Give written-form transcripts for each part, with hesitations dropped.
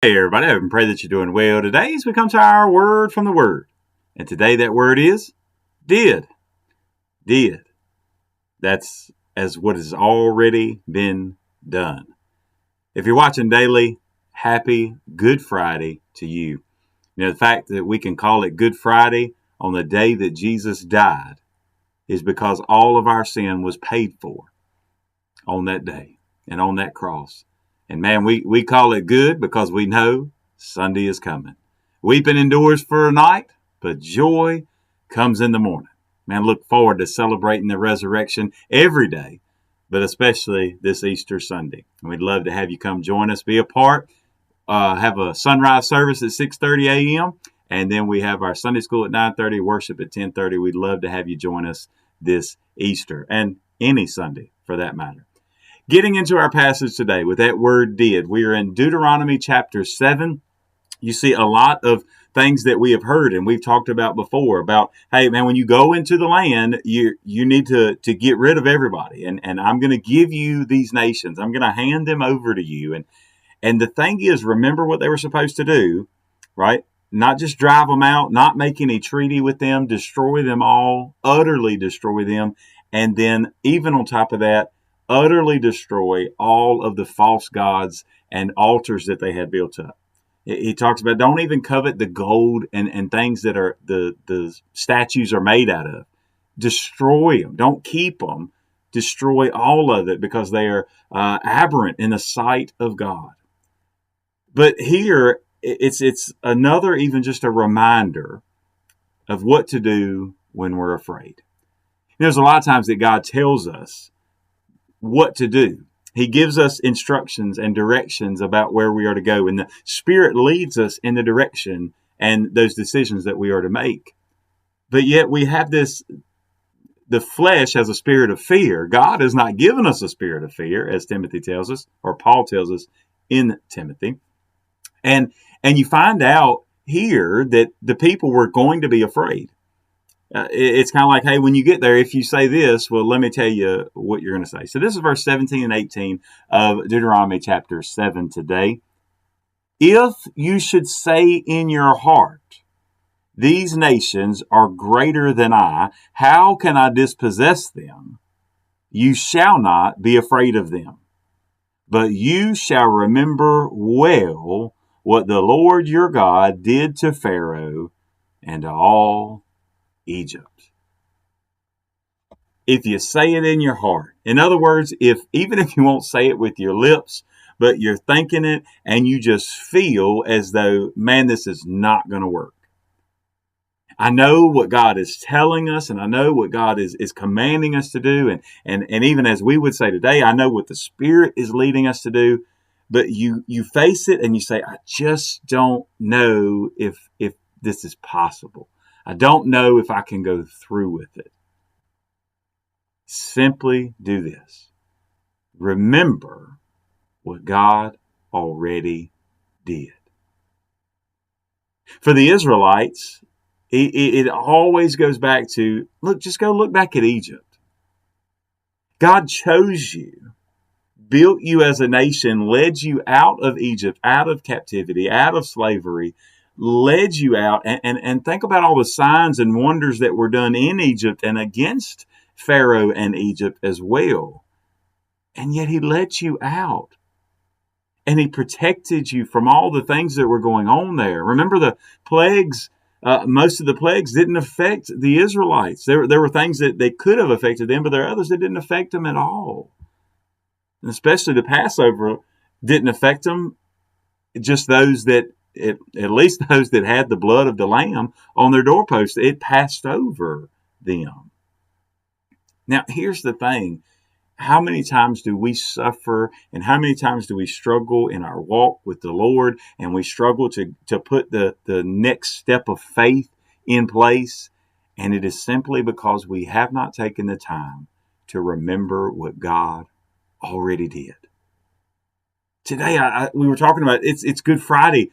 Hey everybody, I hope and pray that you're doing well today as we come to our word from the Word. And today that word is did. Did. That's as what has already been done. If you're watching daily, happy Good Friday to you. The fact that we can call it Good Friday on the day that Jesus died is because all of our sin was paid for on that day and on that cross. And man, we call it good because we know Sunday is coming. Weeping endures for a night, but joy comes in the morning. Man, look forward to celebrating the resurrection every day, but especially this Easter Sunday. And we'd love to have you come join us, be a part, have a sunrise service at 6:30 a.m., and then we have our Sunday school at 9:30, worship at 10:30. We'd love to have you join us this Easter and any Sunday for that matter. Getting into our passage today with that word did, we are in Deuteronomy chapter 7. You see a lot of things that we have heard and we've talked about before about, hey, man, when you go into the land, you need to get rid of everybody. And I'm going to give you these nations. I'm going to hand them over to you. And the thing is, remember what they were supposed to do, right? Not just drive them out, not make any treaty with them, destroy them all, utterly destroy them. And then even on top of that, utterly destroy all of the false gods and altars that they had built up. He talks about don't even covet the gold and things that are the statues are made out of. Destroy them. Don't keep them. Destroy all of it because they are aberrant in the sight of God. But here it's another, even just a reminder of what to do when we're afraid. There's a lot of times that God tells us what to do. He gives us instructions and directions about where we are to go, and the Spirit leads us in the direction and those decisions that we are to make. But yet we have this, the flesh has a spirit of fear. God has not given us a spirit of fear, as Timothy tells us, or Paul tells us in Timothy. And you find out here that the people were going to be afraid. It's kind of like, hey, when you get there, if you say this, well, let me tell you what you're going to say. So this is verse 17 and 18 of Deuteronomy chapter 7 today. If you should say in your heart, these nations are greater than I, how can I dispossess them? You shall not be afraid of them, but you shall remember well what the Lord your God did to Pharaoh and to all Egypt. If you say it in your heart, in other words, even if you won't say it with your lips, but you're thinking it and you just feel as though, man, this is not going to work. I know what God is telling us, and I know what God is commanding us to do, and even as we would say today, I know what the Spirit is leading us to do. But you face it and you say, I just don't know if this is possible. I don't know if I can go through with it. Simply do this. Remember what God already did. For the Israelites, it always goes back to, just go look back at Egypt. God chose you, built you as a nation, led you out of Egypt, out of captivity, out of slavery, led you out, and think about all the signs and wonders that were done in Egypt and against Pharaoh and Egypt as well. And yet he let you out. And he protected you from all the things that were going on there. Remember the plagues, most of the plagues didn't affect the Israelites. There were things that they could have affected them, but there are others that didn't affect them at all. And especially the Passover didn't affect them, just those that, at least those that had the blood of the lamb on their doorposts, it passed over them. Now, here's the thing. How many times do we suffer and how many times do we struggle in our walk with the Lord, and we struggle to put the next step of faith in place? And it is simply because we have not taken the time to remember what God already did. Today, we were talking about it's Good Friday.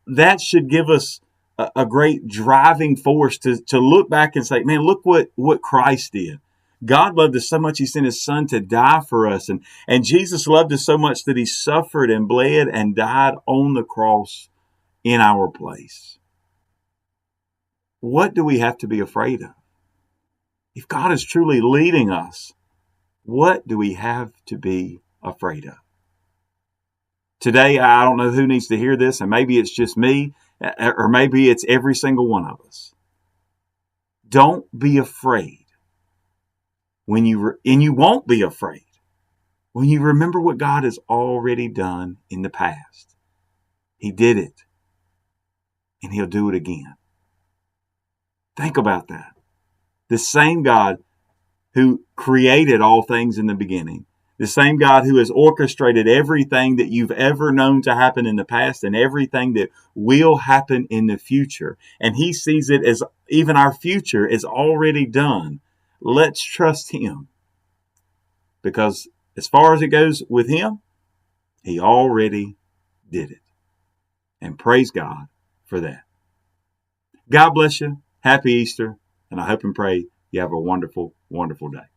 That should give us a great driving force to look back and say, man, look what Christ did. God loved us so much he sent his son to die for us. And Jesus loved us so much that he suffered and bled and died on the cross in our place. What do we have to be afraid of? If God is truly leading us, what do we have to be afraid of? Today, I don't know who needs to hear this, and maybe it's just me, or maybe it's every single one of us. Don't be afraid and you won't be afraid when you remember what God has already done in the past. He did it, and he'll do it again. Think about that. The same God who created all things in the beginning, the same God who has orchestrated everything that you've ever known to happen in the past and everything that will happen in the future. And he sees it as even our future is already done. Let's trust him, because as far as it goes with him, he already did it. And praise God for that. God bless you. Happy Easter. And I hope and pray you have a wonderful, wonderful day.